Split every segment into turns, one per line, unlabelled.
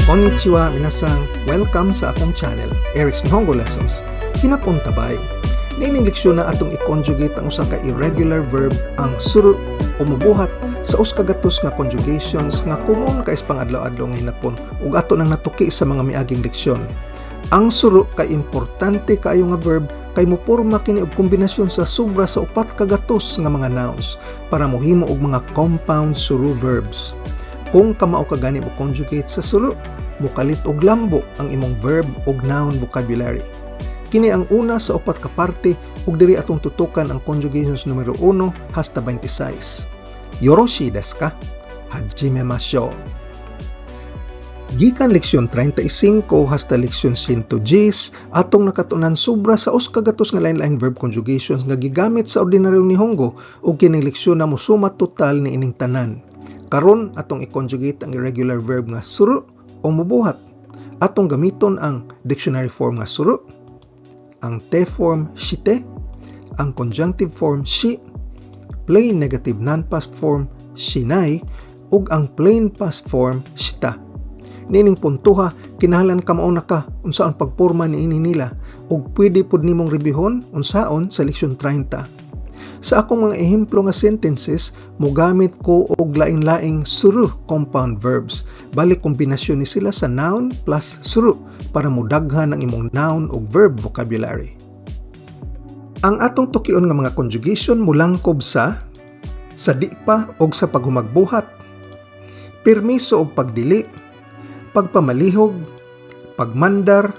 Konnichiwa minasan, welcome sa akong channel, Eric's Nihongo Lessons. Hinapon tabay. Niining leksyon na atong i-conjugate ang usa ka irregular verb ang suru o mubuhat sa uskagatos nga conjugations nga common kay pang-adlaw-adlaw nga hinapon ug ato nang natuki sa mga miaging leksyon. Ang suru kay importante kaayo nga verb kay moporma kini og kombinasyon sa sobra sa upat ka gatos nga mga nouns para mohimo og mga compound suru verbs. Kung kamao ka gani mo conjugate sa suru, mukalit og lambo ang imong verb ug noun vocabulary. Kini ang una sa upat ka parte ug diri atong tutukan ang conjugations numero 1 hasta 26. Yoroshi desu ka? Hajimemashou. Gikan leksyon 35 hasta leksyon 110 atong nakatunan sobra sa uskagatos nga lain-laing verb conjugations nga gigamit sa ordinaryong Nihongo ug kining leksyon na mosumat total ni ining tanan. Karon atong i-conjugate ang irregular verb nga suru o mubuhat. Atong gamiton ang dictionary form nga suru, ang te form shite, ang conjunctive form shi, plain negative non-past form shinai, ug ang plain past form shita. Nining puntuha, kinahanglan ka mauna ka unsa ang pagporma niini nila ug pwede pud nimong rebihon unsaon sa leksyon 30. Sa akong mga ehemplo nga sentences, mogamit ko og laing-laing suru compound verbs. Balik kombinasyon ni sila sa noun plus suru para modaghan ang imong noun ug verb vocabulary. Ang atong tukion nga mga conjugation mulangkob sa di pa og sa paghumagbuhat, permiso og pagdili, pagpamalihog, pagmandar,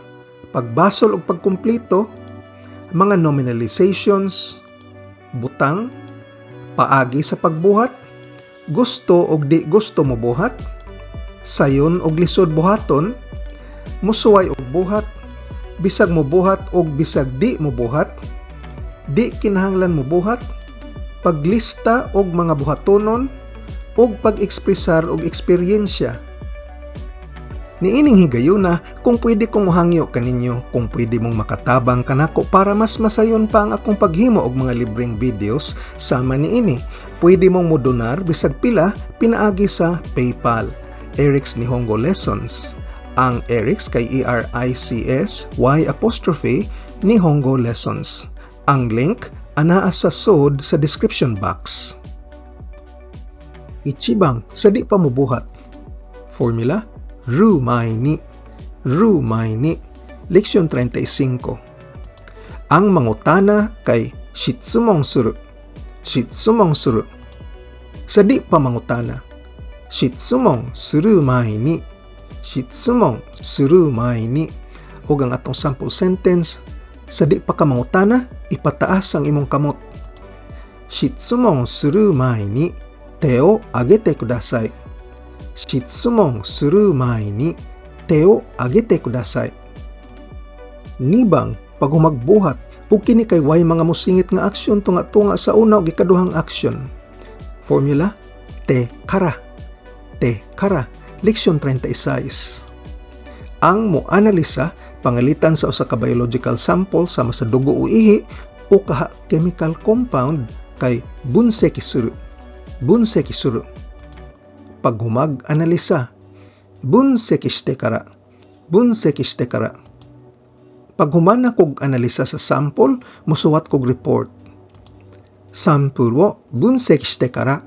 pagbasol og pagkumpleto, mga nominalizations, butang, paagi sa pagbuhat, gusto og di gusto mo buhat, sayon og lisod buhaton, musuway og buhat, bisag mo buhat og bisag di mo buhat, di kinahanglan mo buhat, paglista og mga buhatonon, og pag-ekspresar og eksperyensya. Niining higayuna kung pwede kong mohangyo kaninyo kung pwede mong makatabang kanako para mas masayon pa ang akong paghimo og mga libreng videos sama niini. Pwede mong modonar bisag pila pinaagi sa PayPal, Eric's Nihongo Lessons. Ang Eric's kay ERICS Y' Nihongo Lessons. Ang link anaa sa sod sa description box. Ichibang sa di pa mubuhat. Formula Rumai ni. Leksyon 35. Ang mangutana kay shitsumon suru. Sa di pa mangutana. Shitsumon suru mai ni. Ug ang atong sample sentence, sa di pa ka mangutana, ipataas ang imong kamot. Shitsumon suru mai ni te o agete kudasai. Shitsumon suru mai ni te o agete kudasai. Nibang paghumagbuhat ug kini kay way mga musingit nga aksyon tunga-tunga sa una ug ikaduhang aksyon. Formula te kara. Leksyon 36. Ang moanalisa pangalitan sa usa ka biological sample sama sa dugo o ihi o kaha chemical compound kay bunseki suru. Paghumag-analisa, bunseki shite kara. Paghumana kog analisa sa sample, musuwat kog report. Sample wo bunseki shite kara,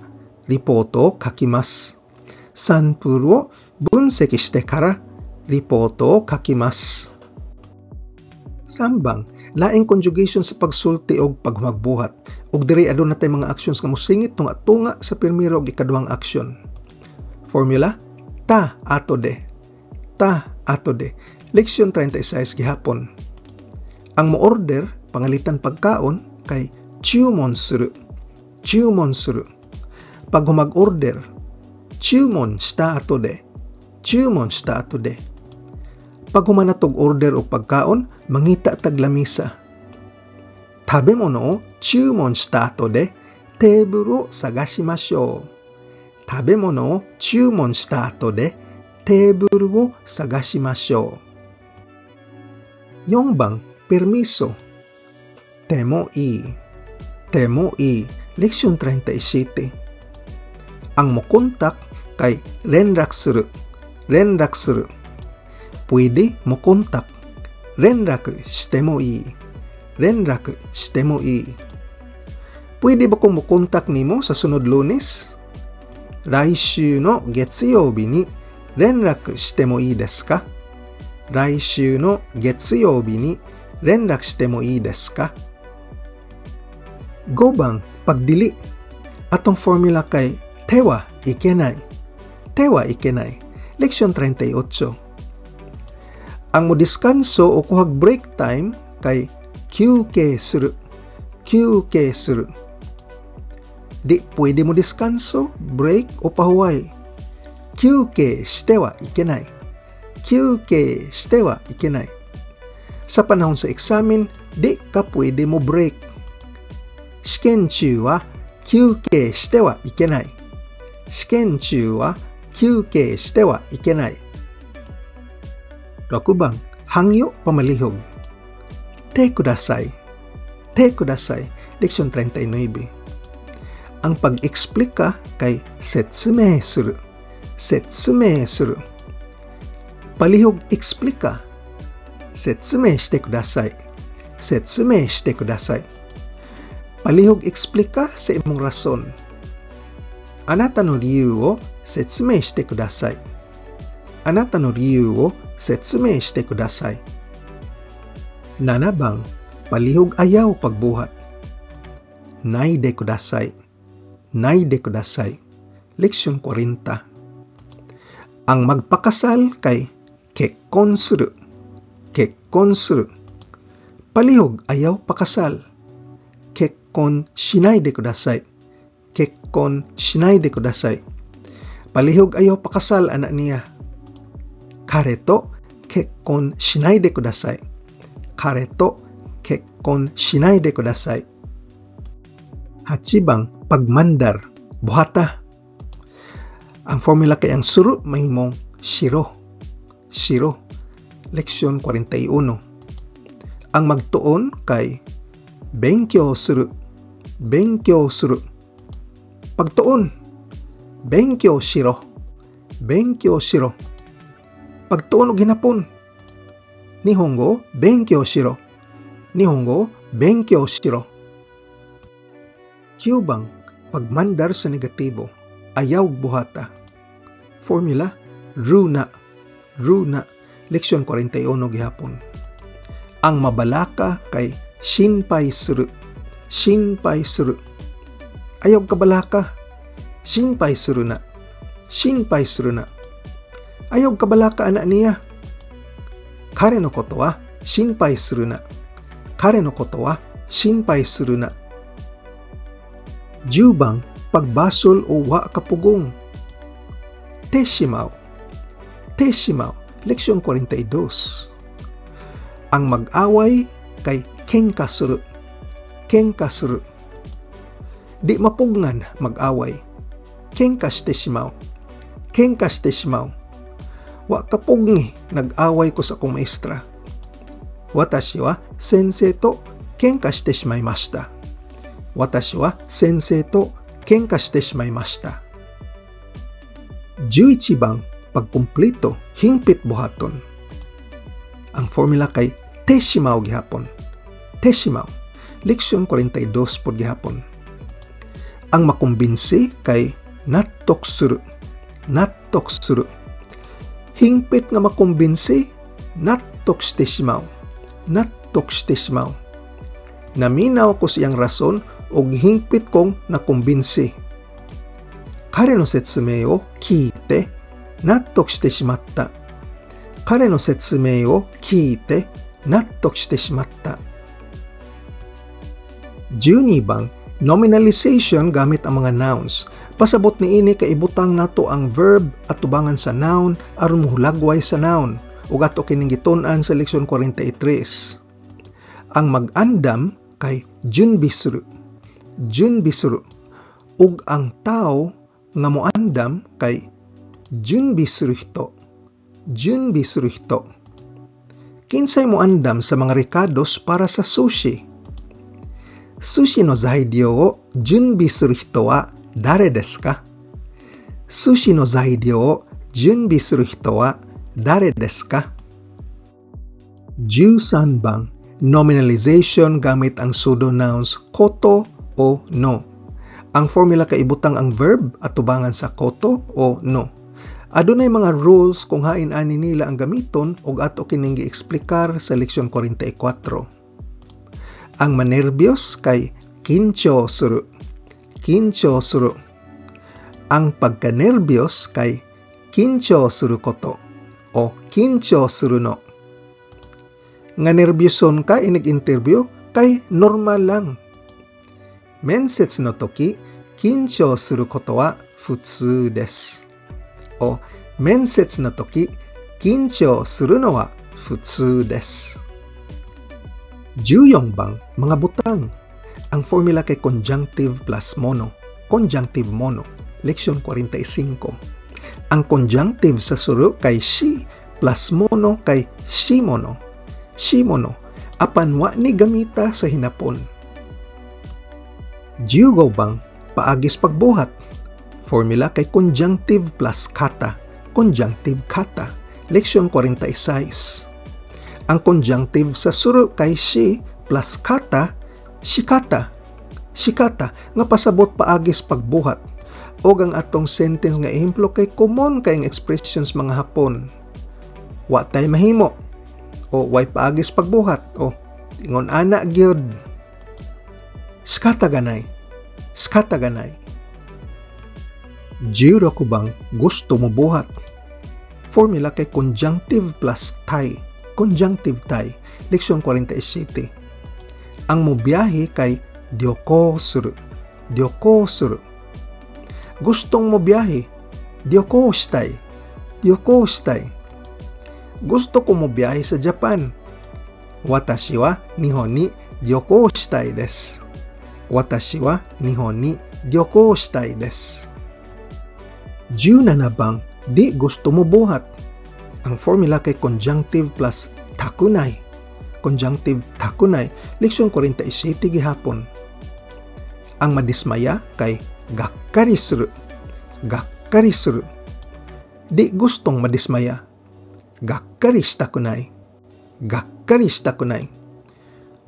ripoto kakimasu. Sample wo bunseki shite kara, ripoto kakimasu. Sambang, laing conjugation sa pagsulti og paghumagbuhat. Ug diri aduna tay mga actions nga mosingit tunga-tunga sa pirmiro ug ikaduhang aksyon. Formula ta ato de. Leksyon 36 gihapon. Ang mo-order pangalitan pagkaon kay chumon suru. Pag humag-order, chumon shita ato de. Pag humanatog order o pagkaon, mangita tag lamisa. Tabemono o chumon shita ato de, teburu o sagashimashou. Tabemono o chumon shita ato de, teburu o sagashimashou. Yongbang, permiso. Temo i. Leksyon 37. Ang mokontak kay renrak suru. pwede mo kontak. Renraku shite mo ii. Renraku shite mo ii. Pwede ba kong mo kontak nimo sa sunod Lunes? Raishu no getsuyoubi ni renraku shite mo ii desu ka? Raishu no getsuyoubi ni renraku shite mo ii desu ka? 5番 pagdili. Atong formula kay te wa ikenai. Te wa ikenai. Leksyon 38. Ang mo diskanso o kuhag break time kay kyukei suru. Kyukei suru. Di pwede mo diskanso, break o pahuway. Kyukei shite wa ikenai. Kyukei shite wa ikenai. Sa panahon sa eksamen, di ka pwede mo break. Shiken chū wa kyukei shite wa ikenai. Shiken chū wa kyukei shite wa ikenai. 6番 hangyo pamalihog. Te kudasai. Te kudasai. Leksyon 39. Ang pag-eksplika kay setsumei suru. Setsumei suru. Palihog eksplika. Setsumei shite kudasai. Setsumei shite kudasai. Palihog eksplika sa imong rason. Anata no riyū wo setsumei shite kudasai. Anata no riyū wo setsumei shite kudasai. 7番 palihog ayaw pagbuhat. Naide kudasai. Naide kudasai. Leksyon 40. Ang magpakasal kay kekkon suru. Kekkon suru. Palihog ayaw pakasal. Kekkon shinai de kudasai. Kekkon shinai de kudasai. Palihog ayaw pakasal anak niya. Kare to kekkon shinai de kudasai. Kare to kekkon shinai de kudasai. 8番 pagmandar, buhata. Ang formula kay ang suru mahimong shiro. Shiro. Leksyon 41. Ang magtuon kay benkyou suru. Benkyou suru. Pagtuon. Benkyou shiro. Benkyou shiro. Pagtuon og ginapon. Nihongo benkyou shiro. Nihongo benkyou shiro. 9 bang pagmandar sa negatibo, ayaw buhata. Formula runa. Runa. Leksyon 41 gihapon. Ang mabalaka kay shinpai suru. Shinpai suru. Ayaw kabalaka. Shinpai suru na. Shinpai suru na. Ayaw kabalaka anak niya. Kare no koto wa shinpai suru na. Kare no koto wa shinpai suru na. 10 bang pagbasol o wa kapugong. Te shimaw. Te shimaw. Leksyon 42. Ang mag-away kay kenka suru. Kenka suru. Di mapugnan mag-away. Kenka shite shimaw. Kenka shite shimaw. Wa kapugni nag-away ko sa akong maestra. Watashi wa sensei to kenka shite shimaimashita. Watashi wa sensei to kenka shite shimaimashita. 11 bang pagkumpleto, hingpit buhaton. Ang formula kay te shimaw gihapon. Te shimaw. Leksyon 42 pod gihapon. Ang makumbinsi kay nattok suru. Nattok suru. Hingpit nga makumbinsi, nattok shite shimaw. Nattok shite shimaw. Naminaw ko siyang rason og hingpit kong nakumbinsi. Kare no setsumei o kiite, nattok shite shimatta. Kare no setsumei o kiite, nattok shite shimatta. 12 bang nominalization gamit ang mga nouns. Pasabot ni ini kay ibutang nato ang verb at tubangan sa noun aron mohulagway sa noun ug ato kining gitun-an sa leksyon 43. Ang mag-andam kay junbisuru. Junbisuru. Ug ang tao nga moandam kay junbisuru hito. Junbisuru hito. Kinsay moandam sa mga rekados para sa sushi? Sushi no zaidyo o junbisuru hito wa dare desu ka? Sushi no zaidyo o junbisuru hito wa dare desu ka? 13 nominalization gamit ang pseudonouns koto o no. Ang formula kay ibutang ang verb at tubangan sa koto o no. Adunay mga rules kung hain ani nila ang gamiton ug ato kining gi-eksplikar sa leksyon 44. Ang manerbyos kay kincho suru. Kincho suru. Ang pagkanerbiyos kay kincho suru koto o kincho suru no. Nga nerbyoson ka inig-interview kay normal lang. Mensetsu no toki kincho suru koto wa futsu desu. O mensetsu no toki kincho suru no wa futsu desu. 14 mga butang. Ang formula kay conjunctive plus mono. Conjunctive mono. Leksyon 45. Ang conjunctive sa suru kay shi plus mono kay shimono. Shimono. Apan wa ni gamita sa hinapon. 15 paagis pagbuhat. Formula kay conjunctive plus kata. Conjunctive kata. Leksyon 46. Ang conjunctive sa suru kay shi plus kata, shikata. Shikata nga pasabot paagis pagbuhat. O ang atong sentence nga ehemplo kay common kayong expressions mga Hapon. Wa tay mahimo. O way paagis pagbuhat. O ingon ana gyud. Skata ganay. Skata ganay. Jiro ko bang gusto mo buhat? Formula kay conjunctive plus tai. Conjunctive tai. Leksyon 47. Ang mobiyahe kay ryoko suru. Ryoko suru. Gustong mobiyahe. Ryoko shitai. Ryoko shitai. Gusto ko mobiyahe sa Japan. Watashi wa Nihon ni ryoko shitai desu. Watashi wa Nihon ni ryoko shitai desu. 17 di gusto mo buhat. Ang formula kay conjunctive plus takunai. Conjunctive takunai. Leksyon 47 gihapon. Ang madismaya kay gakkari suru. Gakkari suru. Di gustong madismaya. Gakkari shitakunai. Gakkari shitakunai.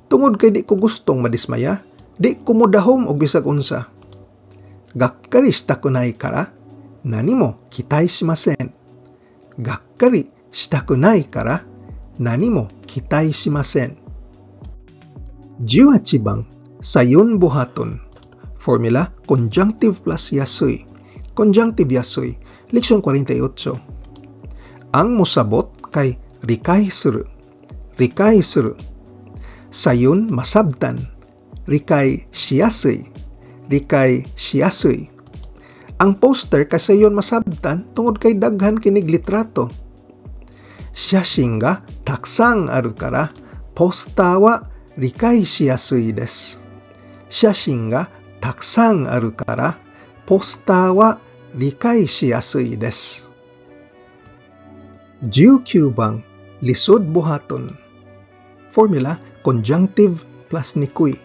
Tungod kay di ko gustong madismaya, di ko modahom og bisag unsa. Gakkari shitakunai kara nani mo kitai shimasen. Gakkari shitakunai kara nani mo kitai shimasen. 18 sayon buhaton. Formula conjunctive plus yasui. Conjunctive yasui. Leksyon 48. Ang mosabot kay rikai suru. Rikai suru. Sayon masabtan. Rikai shiyasui. Rikai shiyasui. Ang poster kay sayon masabtan tungod kay daghan kinig litrato. Shashin ga taksang aru kara poster wa rikai shiyasui desu. Shashin ga taksang aru kara poster wa rikai shiyasui desu. 19 lisod buhaton. Formula conjunctive plus nikui.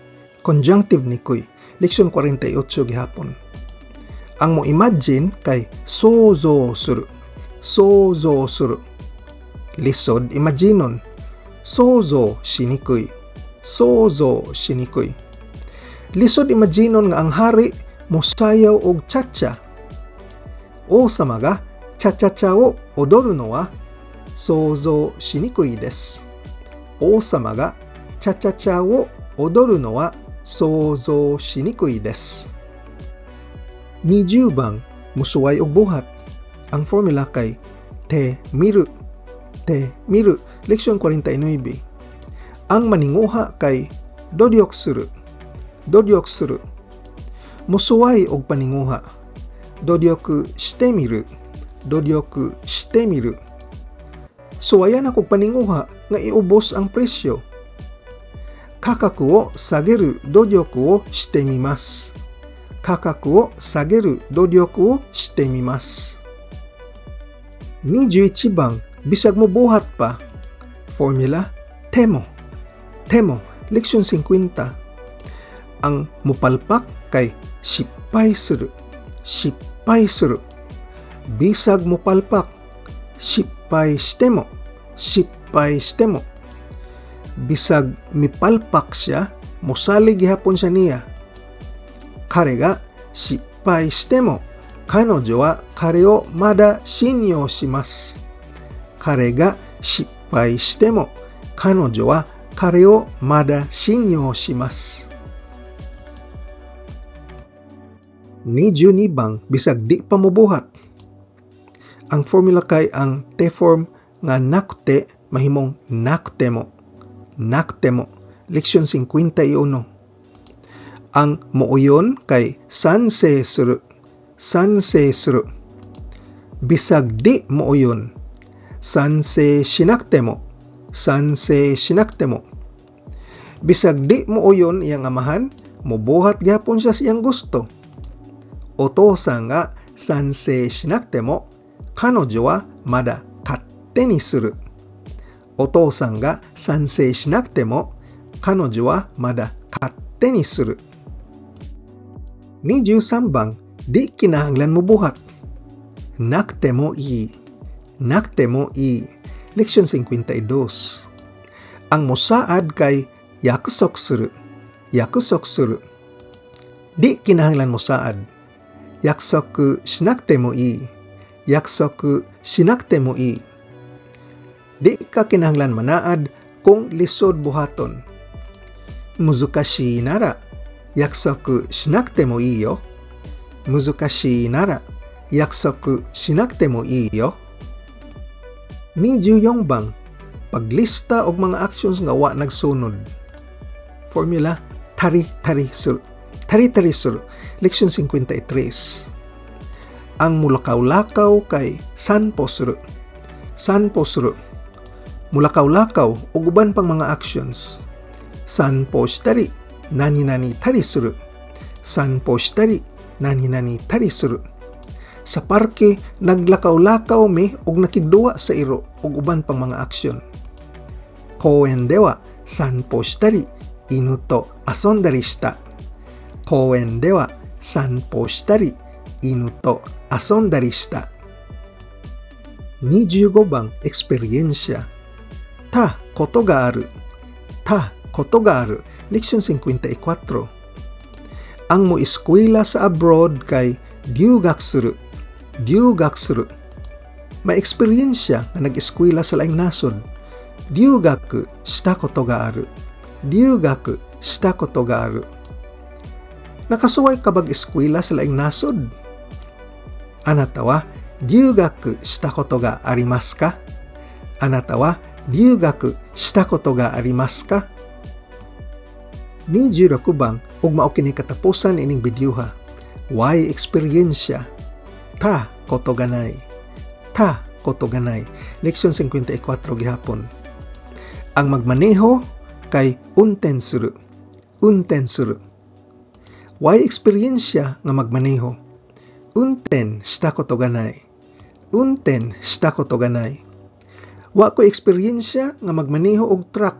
Conjunctive nikui. Leksyon 48 gihapon. Ang mo imagine kay sozo suru. Sozo suru. Lisod imaginon. Sozo shinikui. Sozo shinikui. Lisod imaginon nga ang hari mosayaw og cha-cha. Osama ga cha-cha-cha o odoru no wa sozo shinikui desu. Osama ga cha-cha-cha o odoru no wa sozo shinikui desu. 20 musuway og buhat. Ang formula kay te miru. Te miru. Leksyon 49. Ang maninguha kay doryok suru. Doryok suru. Musuway og paninguha. Doryoku shite miru. Doryoku shite miru. Suwayan ako paninguha nga iubos ang presyo. Kakaku wo sageru doryoku wo shite mimasu. Kakaku wo sageru doryoku wo shite mimasu. 21 bisag mo buhat pa. Formula temo. Temo. Leksyon 50. Ang mupalpak kay shippai suru. Shippai suru. Bisag mo palpak. Shippai shite mo. Shippai shite mo. bisag mipalpak siya, mosalig gihapon siya niya. Kare ga shippai shite mo, kanojo wa kare o mada shinyou shimasu. Kare ga shippai shite mo, kanojo wa kare o mada shinyou shimasu. 22 bang, bisag di pa mobuhat. Ang formula kay ang te form nga nakute mahimong nakute mo. Nakute mo. Leksyon 51. Ang mooyon kay sansei suru. Sansei suru. Bisag di mooyon. Sansei shinakute mo. Sansei shinakute mo. Bisag di mooyon iyang amahan, mobuhat gyapon siya siyang gusto. Otosan ga sansei shinakute mo, kanojo wa mada katte ni suru. Otosan ga sansei shinakute mo, kanojo wa mada katte ni suru. 23 bang, di kinahanglan mo buhat. Nakute mo ii. Nakute mo ii. Leksyon 52. Ang mosaad kay yakusok suru. Yakusok suru. Di kinahanglan mosaad. Yakusoku shinakute mo ii. Yakusoku shinakute mo ii. Di ka kinahanglan manaad kung lisod buhaton. Muzukashii nara yakusoku shinakute mo ii yo. Muzukashii nara yakusoku shinakute mo ii yo. 24 bang, paglista og mga actions nga wa nagsunod. Formula tari-tari suru. Tari-tari suru. Leksyon 53. Ang mulakaw-lakaw kay sanpo suru. Sanpo suru. Mulakaw-lakaw o uban pang mga actions. Sanpo shitari, nani-nani tari suru. Sanpo shitari, nani-nani tari suru. Sa parke, naglakaw-lakaw me og nakigduwa sa iro og uban pang mga aksyon. Koen dewa sanpo shitari, inu to asondari shita. Koen dewa sanpo shitari, inu to asondari shita. 25 bang, eksperyensya. Ta koto ga aru. Ta koto ga aru. Leksyon 54. Ang mo eskwela sa abroad kay ryugak suru. Ryugak suru. May eksperyensya nga nag-eskwela sa laing nasod. Ryugaku shita koto ga aru. Ryugaku shita koto ga aru. Nakasuway ka bag eskwela sa laing nasod? Anata wa ryugaku shita koto ga arimasu ka? Anata wa ryugaku shita koto ga arimasu ka? 26 bang, ug mao kini katapusan ining bidyuha. Why eksperyensya? Ta koto ganay. Ta koto ganay. Leksyon 54 gihapon. Ang magmaneho kay unten suru. Unten suru. Why eksperyensya nga magmaneho? Unten shita koto ganay. Unten shita koto ganay. Wa ko eksperyensya nga magmaneho og truck.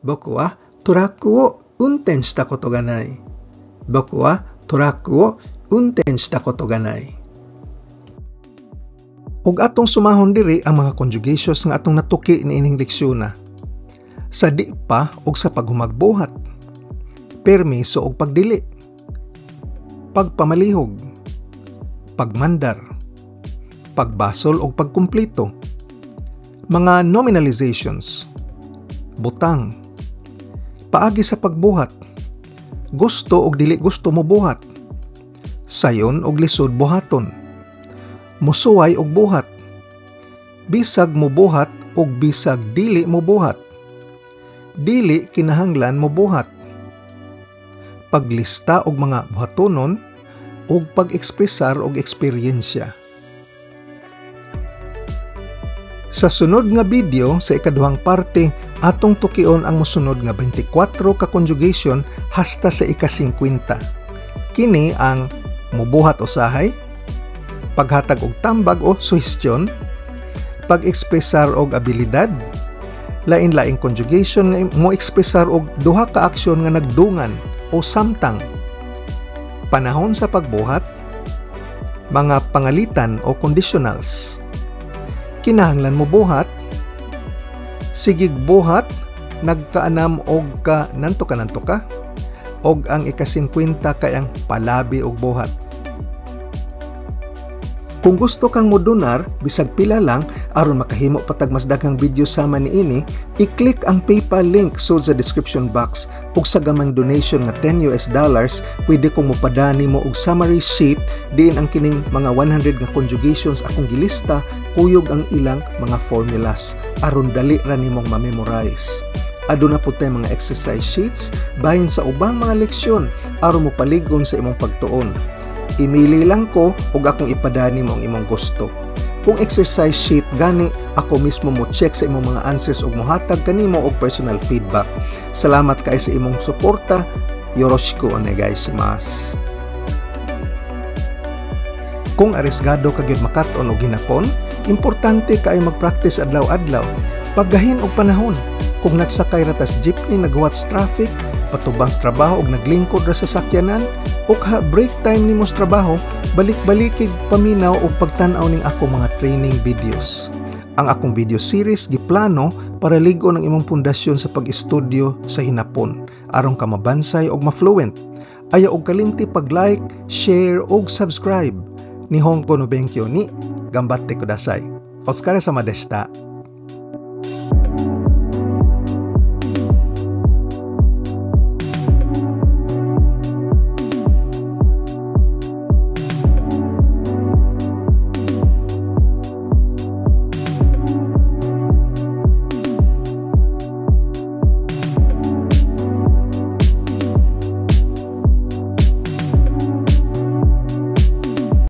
Boku wa turaku wo unten shita koto ganay. Boku wa turaku wo unten shita koto ganay. Ug atong sumahon diri ang mga conjugations nga atong natuki niining leksyon. Sa di pa ug sa paghumagbuhat. Permiso ug pagdili. Pagpamalihog. Pagmandar. Pagbasol ug pagkumplito. Mga nominalizations. Butang. Paagi sa pagbuhat. Gusto ug dili gusto mo buhat. Sayon og lisod buhaton. Musuway og buhat. Bisag mo buhat og bisag dili mo buhat. Dili kinahanglan mo buhat. Paglista og mga buhatonon ug pag-ekspresar og eksperyensya. Sa sunod nga video sa ikaduhang parte, atong tukion ang mosunod nga 24 ka conjugation hasta sa ika-50. Kini ang mubuhat usahay, paghatag og tambag o suhestyon, pag-ekspresar og abilidad, lain-laing conjugation nga mo ekspresar og duha ka aksyon nga nagdungan o samtang, panahon sa pagbuhat, mga pangalitan o conditionals. Kinahanglan mo buhat, sigig buhat, nagkaanam og ka nanto ka og ang ika-50 kay ang palabi og buhat. Kung gusto kang modonar, bisag pila lang, aron makahimo patag mas daghang video sama niini, i-click ang PayPal link sud sa description box. Ug sa gamang donation nga $10, pwede kong mopadani mo og summary sheet diin ang kining mga 100 nga conjugations akong gilista, kuyog ang ilang mga formulas aron dali ra nimong ma-memorize. Aduna po tayo mga exercise sheets bahin sa ubang mga leksyon aron mo paligon sa imong pagtuon. Imili lang ko ug akong ipadani mo ang imong gusto. Kung exercise sheet gani, ako mismo mo check sa imong mga answers ug mohatag kanimo og personal feedback. Salamat kay sa imong suporta. Yoroshiku onegaishimasu. Kung arisgado ka gyud makat-on og hinapon, importante kay mag-practice adlaw-adlaw. Paggahin og panahon. Kung nagsakay ra tas jeepney nagwatch traffic, patubang sa trabaho ug naglingkod ra sa sakyanan, ug break time nimo sa trabaho, balik-balikig paminaw og pagtan-aw ning ako mga training videos. Ang akong video series giplano para ligon ang imong pundasyon sa pag-estudyo sa hinapon aron ka mabansay og ma-fluent. Ayaw og kalimti pag-like, share ug subscribe. Nihongo no benkyo ni gambatte kudasai. Otsukare sama deshita.